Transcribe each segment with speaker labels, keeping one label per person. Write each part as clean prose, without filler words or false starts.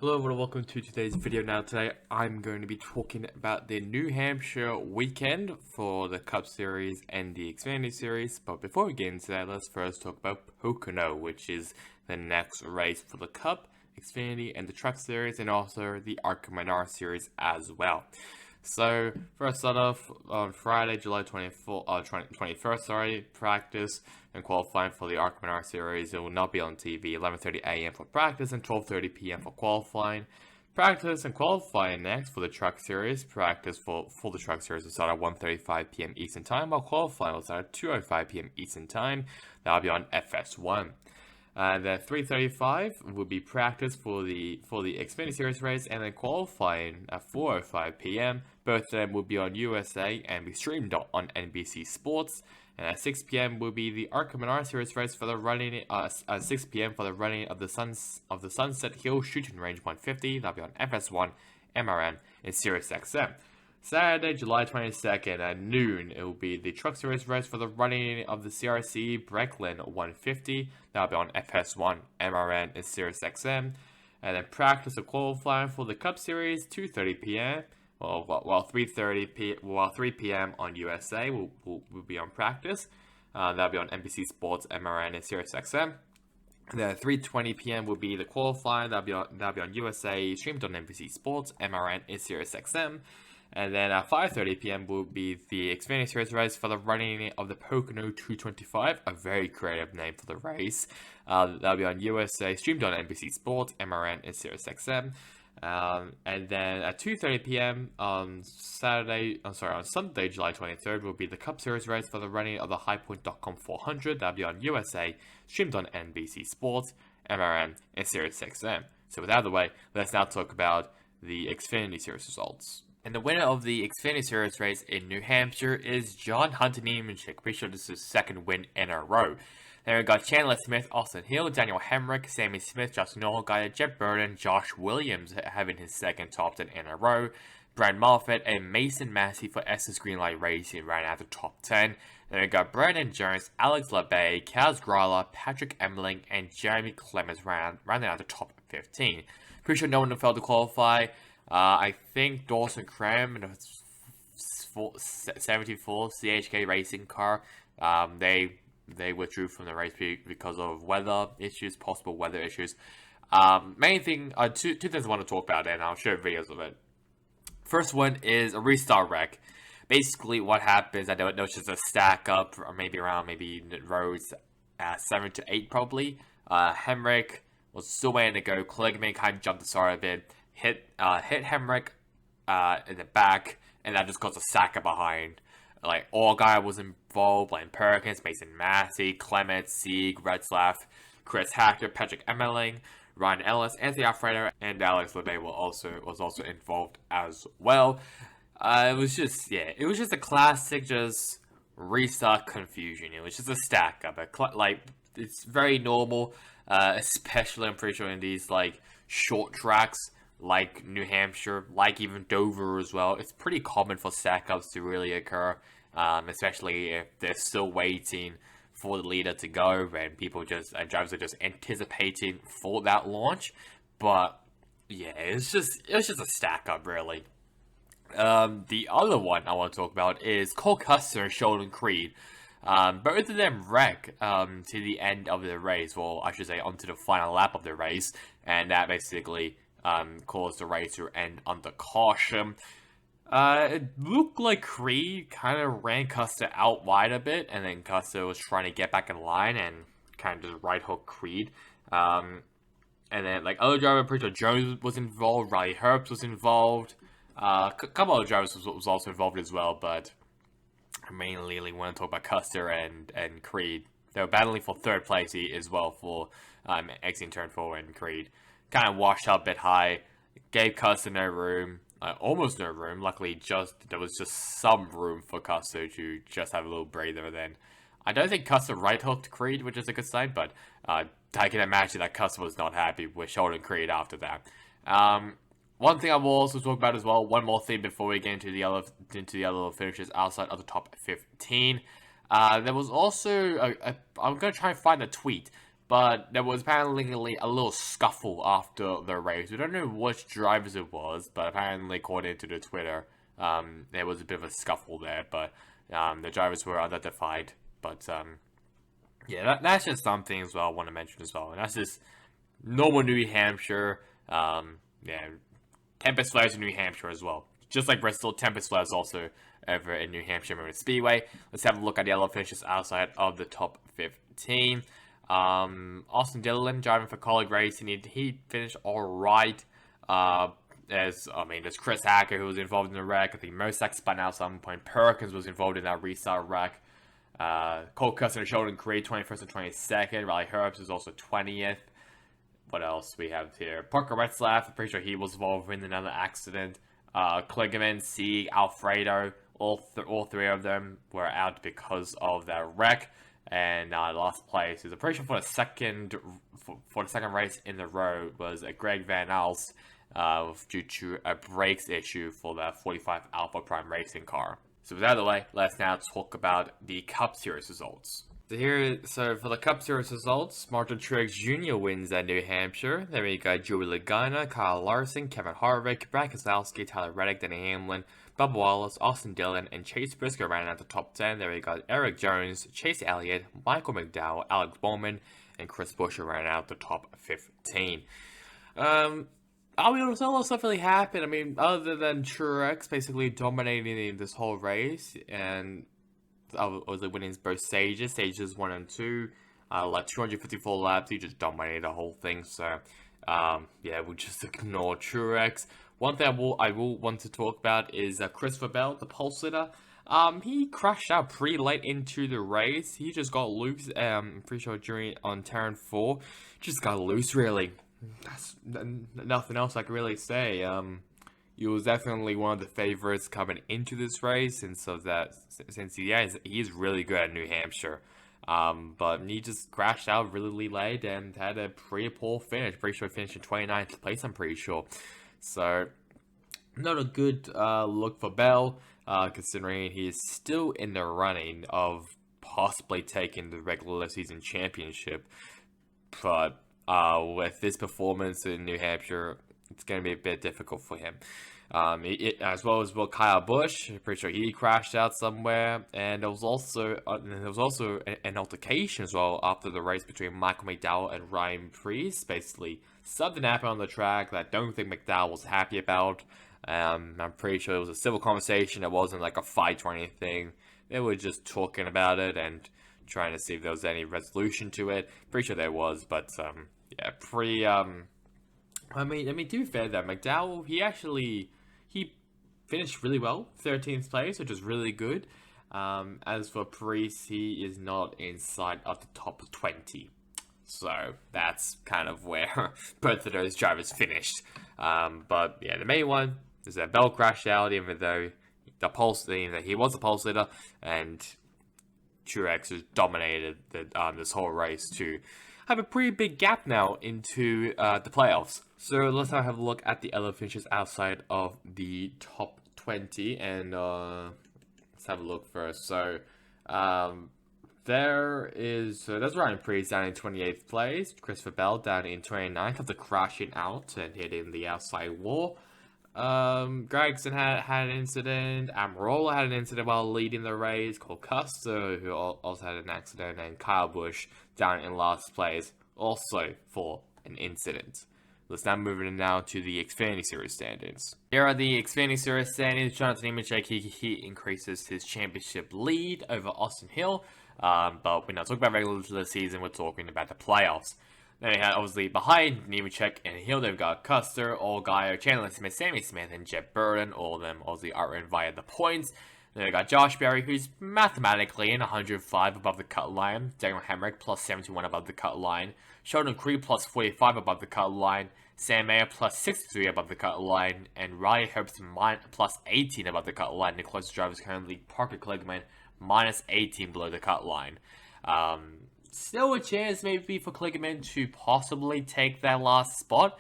Speaker 1: Hello everyone, welcome to today's video. Now today I'm going to be talking about the New Hampshire weekend for the Cup Series and the Xfinity Series. But before we get into that, let's first talk about Pocono, which is the next race for the Cup, Xfinity, and the Truck Series, and also the ARCA Series as well. So, first start off on Friday, July 21st, practice and qualifying for the ARCA Series. It will not be on TV, 11:30 a.m. for practice and 12:30 p.m. for qualifying. Practice and qualifying next for the Truck Series. Practice for the Truck Series will start at 1:35 p.m. Eastern Time, while qualifying will start at 2:05 p.m. Eastern Time. That'll be on FS1. And then 3:35 will be practice for the Xfinity Series race, and then qualifying at 4:05 p.m. Both of them will be on USA and be streamed on NBC Sports. And at 6 p.m. will be the ARCA Series race for the running. At 6 p.m. for the running of the Sunset Hill Shooting Range 150. That'll be on FS1, MRN, and SiriusXM. Saturday, July 22nd at noon, it will be the Truck Series race for the running of the CRC Brecklin 150. That'll be on FS1, MRN, and SiriusXM. And then practice of qualifying for the Cup Series, 2:30 p.m. While 3 p.m. on USA will be on practice. That'll be on NBC Sports, MRN, and SiriusXM. Then 3:20 p.m. will be the qualifying. That'll be on USA, streamed on NBC Sports, MRN, and SiriusXM. And then at 5:30 p.m. will be the Xfinity Series race for the running of the Pocono 225, a very creative name for the race. That'll be on USA, streamed on NBC Sports, MRN, and SiriusXM. And then at 2:30 p.m. on Sunday, July 23rd, will be the Cup Series race for the running of the HighPoint.com 400. That'll be on USA, streamed on NBC Sports, MRN, and SiriusXM. So with that out of the way, let's now talk about the Xfinity Series results. And the winner of the Xfinity Series race in New Hampshire is John Hunter Nemechek. Pretty sure this is his second win in a row. Then we got Chandler Smith, Austin Hill, Daniel Hemrick, Sammy Smith, Justin Allgaier, Jeff Burton, Josh Williams having his second top 10 in a row. Brad Moffitt and Mason Massey for Essex Greenlight Racing ran out the top 10. Then we got Brandon Jones, Alex LeBay, Kaz Grala, Patrick Emling, and Jeremy Clemens ran out the top 15. Pretty sure no one failed to qualify. I think Dawson Cram in a 74 CHK racing car, they withdrew from the race because of weather issues, possible weather issues. Main thing, two things I want to talk about, and I'll show videos of it. First one is a restart wreck. Basically, what happens, I know it's just a stack up, or maybe rows 7 to 8 probably. Hemrick was still waiting to go. Kligman kind of jumped the start a bit. Hit Hemrick in the back, and that just caused a stacker behind. Like, Allgaier was involved, like Perkins, Mason Massey, Clement, Sieg, Retzlaff, Chris Hacker, Patrick Emmerling, Ryan Ellis, Anthony Alfredo, and Alex LeBay was also involved as well. It was just a classic just restart confusion. It was just a stack up. It's very normal, especially I'm pretty sure in these like short tracks like New Hampshire, like even Dover as well. It's pretty common for stack-ups to really occur, especially if they're still waiting for the leader to go and drivers are just anticipating for that launch. But yeah, it was just a stack-up really. The other one I want to talk about is Cole Custer and Sheldon Creed. Both of them wreck to the end of the race. Well, I should say onto the final lap of the race, and that basically caused the race to end under caution. It looked like Creed kind of ran Custer out wide a bit, and then Custer was trying to get back in line and kind of just right hook Creed. And then like other drivers, I'm pretty sure Jones was involved, Riley Herbst was involved. A couple other drivers was also involved as well, but I mainly want to talk about Custer and Creed. They were battling for third place as well for exiting turn 4, and Creed kind of washed up a bit high, gave Custer no room, almost no room. Luckily, there was just some room for Custer to just have a little breather. Then I don't think Custer right hooked Creed, which is a good sign, but I can imagine that Custer was not happy with Sheldon Creed after that. One thing I will also talk about as well, one more thing before we get into the other finishes outside of the top 15. There was also I'm going to try and find a tweet, But there was apparently a little scuffle after the race. We don't know which drivers it was, but apparently, according to the Twitter, there was a bit of a scuffle there. But the drivers were identified. But yeah, that's just something as well I want to mention as well. And that's just normal New Hampshire. Yeah, Tempest flares in New Hampshire as well. Just like Bristol, Tempest flares also over in New Hampshire Motor Speedway. Let's have a look at the yellow finishes outside of the top 15. Austin Dillon driving for Colleague Racing. He finished alright. There's Chris Hacker who was involved in the wreck. I think Mosak spun out at some point. Perkins was involved in that restart wreck. Cole Custer and Sheldon Creed, 21st and 22nd. Riley Herbst is also 20th. What else we have here? Parker Retzlaff, I'm pretty sure he was involved in another accident. Kligerman, Sieg, Alfredo, all three of them were out because of that wreck. And last place is, I'm pretty sure for the second race in the row was Greg Van Als due to a brakes issue for the 45 Alpha Prime racing car. So with that out of the way, let's now talk about the Cup Series results. So for the Cup Series results, Martin Truex Jr. wins at New Hampshire. Then we got Joey Logano, Kyle Larson, Kevin Harvick, Brad Keselowski, Tyler Reddick, Denny Hamlin, Bubba Wallace, Austin Dillon, and Chase Briscoe ran out the top 10. Then we got Eric Jones, Chase Elliott, Michael McDowell, Alex Bowman, and Chris Buescher ran out the top 15. So a lot of stuff really happened. I mean, other than Truex basically dominating this whole race, and I was winning both stages 1 and 2, like 254 laps. He just dominated the whole thing. So, yeah, we'll just ignore Truex. One thing I will want to talk about is Christopher Bell, the pole sitter. He crashed out pretty late into the race. He just got loose. I'm pretty sure on turn 4, just got loose really. That's nothing else I can really say. He was definitely one of the favorites coming into this race, and so since he is really good at New Hampshire. But he just crashed out really late and had a pretty poor finish. Pretty sure he finished in 29th place, I'm pretty sure. So, not a good look for Bell, considering he is still in the running of possibly taking the regular season championship. But with this performance in New Hampshire, it's going to be a bit difficult for him. As well as Kyle Busch, I'm pretty sure he crashed out somewhere, and there was also an altercation as well after the race between Michael McDowell and Ryan Preece. Basically, something happened on the track that I don't think McDowell was happy about. I'm pretty sure it was a civil conversation. It wasn't like a fight or anything. They were just talking about it and trying to see if there was any resolution to it. Pretty sure there was, but yeah, I mean, to be fair though, McDowell, he finished really well, 13th place, which is really good. As for Preece, he is not inside of the top 20. So that's kind of where both of those drivers finished. But yeah, the main one is that Bell crashed out, even though he was the pole sitter, and Truex has dominated this whole race to have a pretty big gap now into the playoffs. So let's now have a look at the other finishes outside of the top 20, and let's have a look first. So there's Ryan Preece down in 28th place, Christopher Bell down in 29th after crashing out and hitting the outside wall. Gregson had an incident, Amarola had an incident while leading the race, Cole Custer, who also had an accident, and Kyle Busch down in last place, also for an incident. Let's now move in now to the Xfinity Series standings. Here are the Xfinity Series standings. Jonathan Nemechek, he increases his championship lead over Austin Hill, but we're not talking about regular season, we're talking about the playoffs. Then we had, obviously, behind Nemechek and Hill, they've got Custer, Allgaier, Chandler Smith, Sammy Smith, and Jeb Burton. All of them, obviously, are in via the points. Then we got Josh Berry, who's mathematically in 105 above the cut line. Daniel Hemrick, plus 71 above the cut line. Sheldon Creed, plus 45 above the cut line. Sam Mayer, plus 63 above the cut line. And Riley Herbst, plus 18 above the cut line. The closest driver is currently Parker Kligerman, minus 18 below the cut line. Still a chance maybe for Kligerman to possibly take that last spot.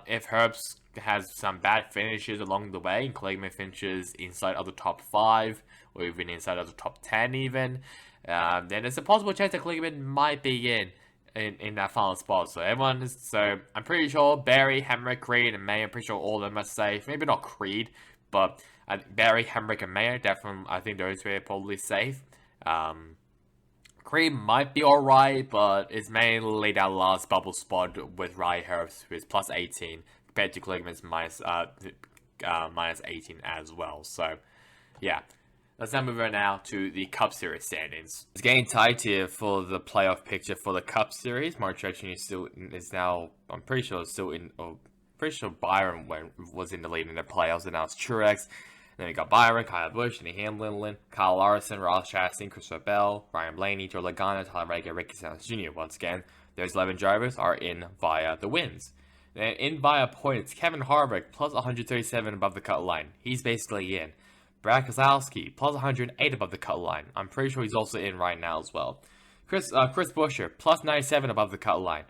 Speaker 1: If Herbst has some bad finishes along the way and Kligerman finishes inside of the top 5 or even inside of the top 10 even, then there's a possible chance that Kligerman might be in in that final spot. So I'm pretty sure Barry, Hemrick, Creed, and May. I'm pretty sure all of them are safe. Maybe not Creed, but Barry, Hemrick, and May definitely. I think those three are probably safe. Creed might be alright, but it's mainly that last bubble spot with Rye Herbst, who is plus 18 compared to Kligman's minus 18 as well. So yeah. Let's now move on now to the Cup Series standings. It's getting tight here for the playoff picture for the Cup Series. Mark Truex is now, I'm pretty sure, still in. Pretty sure Byron was in the lead in the playoffs, and now it's Truex. Then we got Byron, Kyle Busch, Denny Hamlin, Kyle Larson, Ross Chastain, Christopher Bell, Ryan Blaney, Joe Logano, Tyler Reddick, Ricky Stenhouse Jr. Once again, those 11 drivers are in via the wins. Then in via points, Kevin Harvick plus 137 above the cut line. He's basically in. Brad Keselowski, plus 108 above the cut line. I'm pretty sure he's also in right now as well. Chris Buescher, plus 97 above the cut line.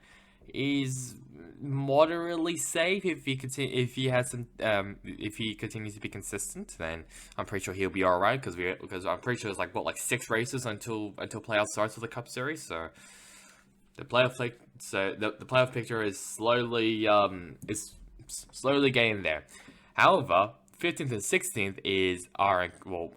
Speaker 1: He's moderately safe if he continues to be consistent. Then I'm pretty sure he'll be all right because I'm pretty sure it's like 6 races until playoff starts for the Cup Series. So the playoff picture is slowly getting there. However, 15th and 16th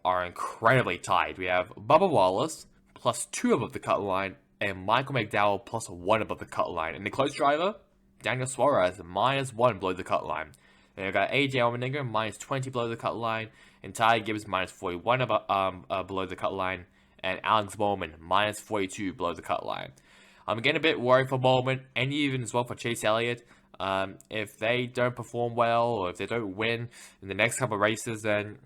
Speaker 1: are incredibly tied. We have Bubba Wallace plus 2 above the cut line and Michael McDowell plus 1 above the cut line. And the close driver, Daniel Suarez, minus 1 below the cut line. Then we've got AJ Allmendinger minus 20 below the cut line and Ty Gibbs minus 41 below the cut line and Alex Bowman minus 42 below the cut line. I'm getting a bit worried for Bowman and even as well for Chase Elliott. If they don't perform well or if they don't win in the next couple of races, then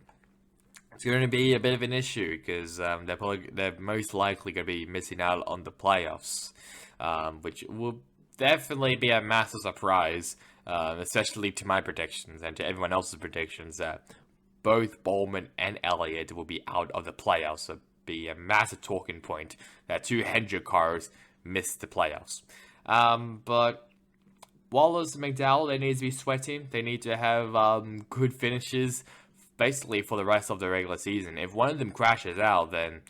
Speaker 1: it's going to be a bit of an issue because they're most likely going to be missing out on the playoffs, which will definitely be a massive surprise, especially to my predictions and to everyone else's predictions that both Bowman and Elliott will be out of the playoffs. So it'll be a massive talking point that 2 Hendrick cars missed the playoffs. But Wallace and McDowell, they need to be sweating. They need to have good finishes, basically for the rest of the regular season. If one of them crashes out, then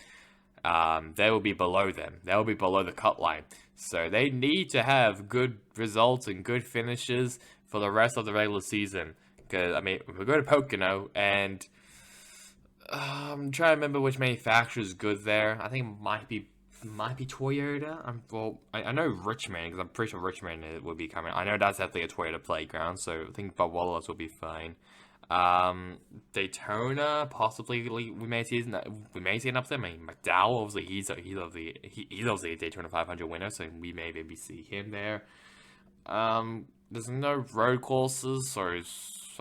Speaker 1: they will be below them. They will be below the cut line. So they need to have good results and good finishes for the rest of the regular season. Because, I mean, we go to Pocono, and I'm trying to remember which manufacturer is good there. I think it might be Toyota. I know Richmond, because I'm pretty sure Richmond will be coming. I know that's definitely a Toyota playground, so I think Bob Wallace will be fine. Daytona, possibly we may see an upset. I mean, McDowell, obviously he's obviously a Daytona 500 winner, so we may maybe see him there. There's no road courses, so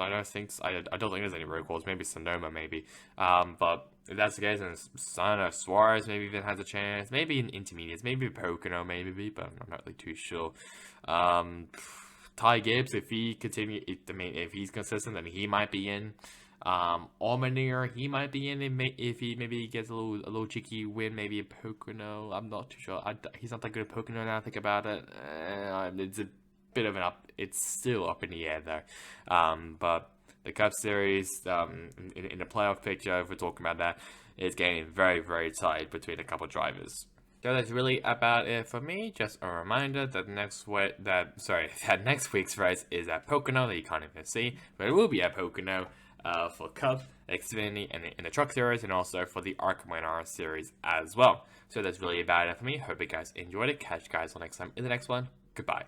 Speaker 1: I don't think there's any road courses. Maybe Sonoma, maybe. But if that's the case, then I don't know, Suarez maybe even has a chance. Maybe in intermediates, maybe Pocono, maybe, but I'm not really too sure. Ty Gibbs, if he's consistent, then he might be in. Allmendinger, he might be in if he maybe gets a little cheeky win, maybe a Pocono. I'm not too sure. He's not that good at Pocono now I think about it. It's a bit of an up. It's still up in the air though. But the Cup Series, in the playoff picture, if we're talking about that, is getting very, very tight between a couple drivers. So that's really about it for me. Just a reminder that next week's race is at Pocono that you can't even see, but it will be at Pocono for Cup, Xfinity, and in the Truck Series, and also for the ARC Minor Series as well. So that's really about it for me. Hope you guys enjoyed it. Catch you guys next time in the next one. Goodbye.